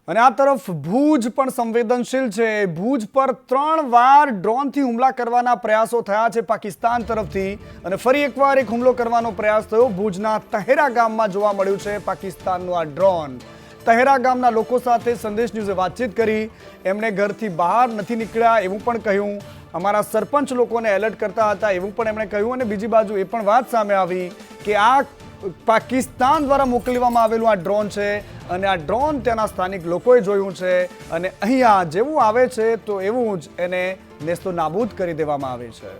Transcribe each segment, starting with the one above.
અને આ તરફ ભુજ પણ સંવેદનશીલ છે। ભુજ પર 3 વાર ડ્રોનથી હુમલા કરવાના પ્રયાસો થયા છે પાકિસ્તાન તરફથી અને ફરી એકવાર એક હુમલો કરવાનો પ્રયાસ થયો। ભુજના તહેરા ગામમાં જોવા મળ્યું છે પાકિસ્તાનનું આ ડ્રોન। તહેરા ગામના લોકો સાથે સંદેશ ન્યૂઝે વાતચીત કરી। એમણે ઘરથી બહાર નથી નીકળ્યા એવું પણ કહ્યું। અમારા સરપંચ લોકોને એલર્ટ કરતા હતા એવું પણ એમણે કહ્યું। અને બીજી બાજુ એ પણ વાત સામે આવી કે આ પાકિસ્તાન દ્વારા મોકલવામાં આવેલું આ ડ્રોન છે અને આ ડ્રોન તેના સ્થાનિક લોકોએ જોયું છે અને અહીંયા જેવું આવે છે તો એવું જ એને નેસ્તો નાબૂદ કરી દેવામાં આવે છે।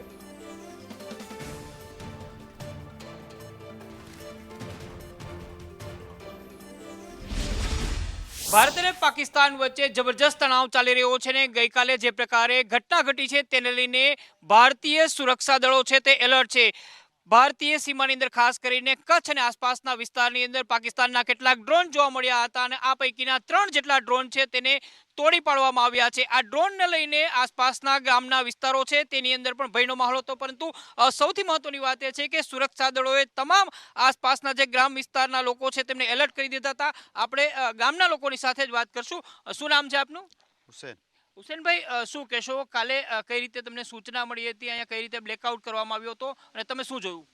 ભારત અને પાકિસ્તાન વચ્ચે જબરજસ્ત તણાવ ચાલી રહ્યો છે ને ગઈકાલે જે પ્રકારે ઘટના ઘટી છે તેને લઈને ભારતીય સુરક્ષા દળો છે તે એલર્ટ છે। ભારતીય સીમાની અંદર ખાસ કરીને કચ્છ અને આસપાસના વિસ્તારની અંદર પાકિસ્તાનના કેટલાક ડ્રોન જોવા મળ્યા હતા અને આ પૈકીના 3 જેટલા ડ્રોન છે તેને તોડી પાડવામાં આવ્યા છે। આ ડ્રોનને લઈને આસપાસના ગામના વિસ્તારો છે તેની અંદર પણ ભયનો માહોલ હતો, પરંતુ સૌથી મહત્વની વાત એ છે કે સુરક્ષા દળોએ તમામ આસપાસના જે ગ્રામ વિસ્તારના લોકો છે તેમને એલર્ટ કરી દીધા હતા। આપણે ગામના લોકોની સાથે જ વાત કરશું। શું નામ છે આપનું? હુસેન। હુસેનભાઈ, શું કહેશો? કાલે કઈ રીતે તમને સૂચના મળી હતી, અહીંયા કઈ રીતે બ્લેકઆઉટ કરવામાં આવ્યો હતો અને તમે શું જોયું?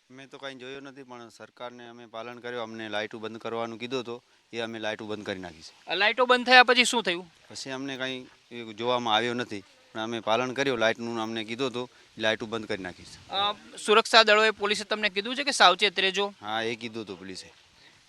મેં તો કંઈ જોયું નથી, પણ સરકારને અમે પાલન કર્યું। અમને લાઇટો બંધ કરવાનું કીધું હતું, એ અમે લાઇટો બંધ કરી નાખી છે। લાઇટો બંધ થયા પછી શું થયું? પછી અમને કંઈ જોવામાં આવ્યો નથી, પણ અમે પાલન કર્યું। લાઇટનું અમને કીધું હતું, લાઇટો બંધ કરી નાખી છે। સુરક્ષા દળોએ, પોલીસે તમને કીધું છે કે સાવચેત રહેજો? હા, એ કીધું હતું પોલીસે।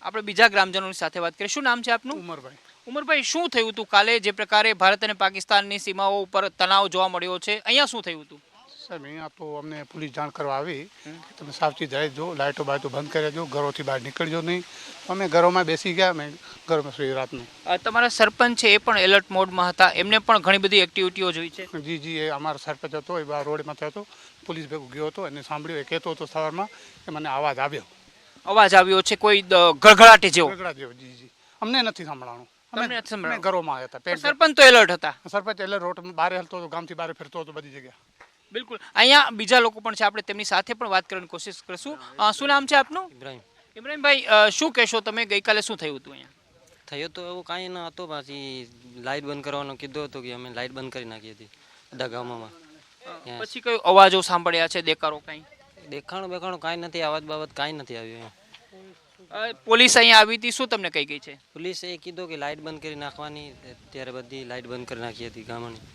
આપણે બીજા ગ્રામજનોની સાથે વાત કરીએ। શું નામ છે આપનું? ઉમરભાઈ। ઉમરભાઈ, શું થયું હતું કાલે જે પ્રકારે ભારત અને પાકિસ્તાનની સીમાઓ ઉપર તણાવ જોવા મળ્યો છે, અહીંયા શું થયું હતું? સાહેબ, અહીંયા તો અમને પોલીસ જાણ કરવા આવી કે તમે સાવચેત રહેજો, લાઇટો બાઇટો બંધ કરી દેજો, ઘરોથી બહાર નીકળજો નહીં। અમે ઘરોમાં બેસી ગયા, અમે ઘરમાં સુઈ રાતનું। તમારા સરપંચ છે એ પણ એલર્ટ મોડમાં હતા, એમને પણ ઘણી બધી એક્ટિવિટીઓ જોઈ છે? જી જી, એ અમારો સરપંચ હતો, એ બહાર રોડમાં થયો હતો, પોલીસ ભેગો ગયો હતો અને સાંભળ્યું, એ કહેતો હતો સવારમાં કે મને અવાજ આવ્યો। અવાજ આવ્યો છે કોઈ ગળગળાટી જેવો? ગગડા જેવો, જી જી। અમને નથી સાંભળવાનું, તમને નથી સંભળાયું? અમે ઘરોમાં આવ્યા હતા। સરપંચ તો એલર્ટ હતા? સરપંચ એટલે રોડ બહાર હલતો હતો, ગામથી બહાર ફરતો હતો બધી જગ્યા। બિલકુલ। અહીંયા બીજા લોકો પણ છે, આપણે તેમની સાથે પણ વાત કરવાની કોશિશ કરીશું। શું નામ છે આપનું? ઇબ્રાહિમ। ઇબ્રાહિમભાઈ, શું કહેશો તમે? ગઈકાલે શું થયું હતું અહીંયા? થયું તો એવું કાંઈ ન હતું, પાછી લાઇટ બંધ કરવાનું કીધું હતું કે અમે લાઇટ બંધ કરી નાખી હતી બધા ગામોમાં। પછી કયો અવાજો સાંભળ્યા છે, દેખાડો કાંઈ? દેખાણું બેખાણું કાંઈ નથી, અવાજ બાબત કાંઈ નથી આવ્યું। પોલીસ અહીંયા આવી હતી, શું તમને કઈ ગઈ છે? પોલીસે એ કીધું કે લાઇટ બંધ કરી નાખવાની, ત્યારે બધી લાઇટ બંધ કરી નાખી હતી ગામોની।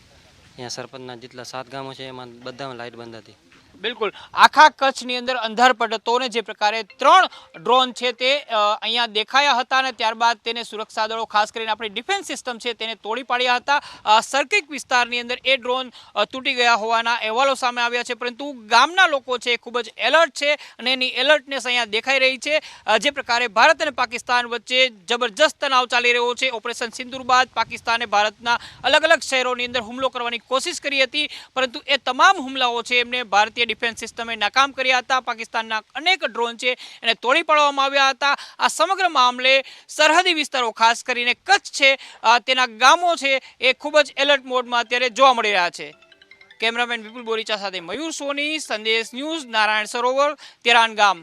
અહીંયા સરપંચના જેટલા 7 ગામો છે એમાં બધામાં લાઇટ બંધ હતી। બિલકુલ। આખા કચ્છની અંદર અંધારપટ હતો ને જે પ્રકારે 3 ડ્રોન છે તે અહીંયા દેખાયા હતા અને ત્યારબાદ તેને સુરક્ષા દળો, ખાસ કરીને આપણી ડિફેન્સ સિસ્ટમ છે તેને તોડી પાડ્યા હતા। સર્કિટ વિસ્તારની અંદર એ ડ્રોન તૂટી ગયા હોવાના અહેવાલો સામે આવ્યા છે, પરંતુ ગામના લોકો છે ખૂબ જ એલર્ટ છે અને એની એલર્ટનેસ અહીંયા દેખાઈ રહી છે। જે પ્રકારે ભારત અને પાકિસ્તાન વચ્ચે જબરજસ્ત તણાવ ચાલી રહ્યો છે। ઓપરેશન સિંદૂર બાદ પાકિસ્તાને ભારતના અલગ અલગ શહેરોની અંદર હુમલો કરવાની કોશિશ કરી હતી, પરંતુ એ તમામ હુમલાઓ છે એમને ભારતીય ડિફેન્સ સિસ્ટમે નાકામ કર્યા હતા। પાકિસ્તાનના અનેક ડ્રોન છે એને તોડી પાડવામાં આવ્યા હતા। આ સમગ્ર મામલે સરહદી વિસ્તારો, ખાસ કરીને કચ્છ છે તેના ગામો છે એ ખૂબ જ એલર્ટ મોડમાં અત્યારે જોવા મળી રહ્યા છે। કેમેરામેન વિપુલ બોરીચા સાથે મયુર સોની, સંદેશ ન્યૂઝ, નારાયણ સરોવર, તેરાન ગામ।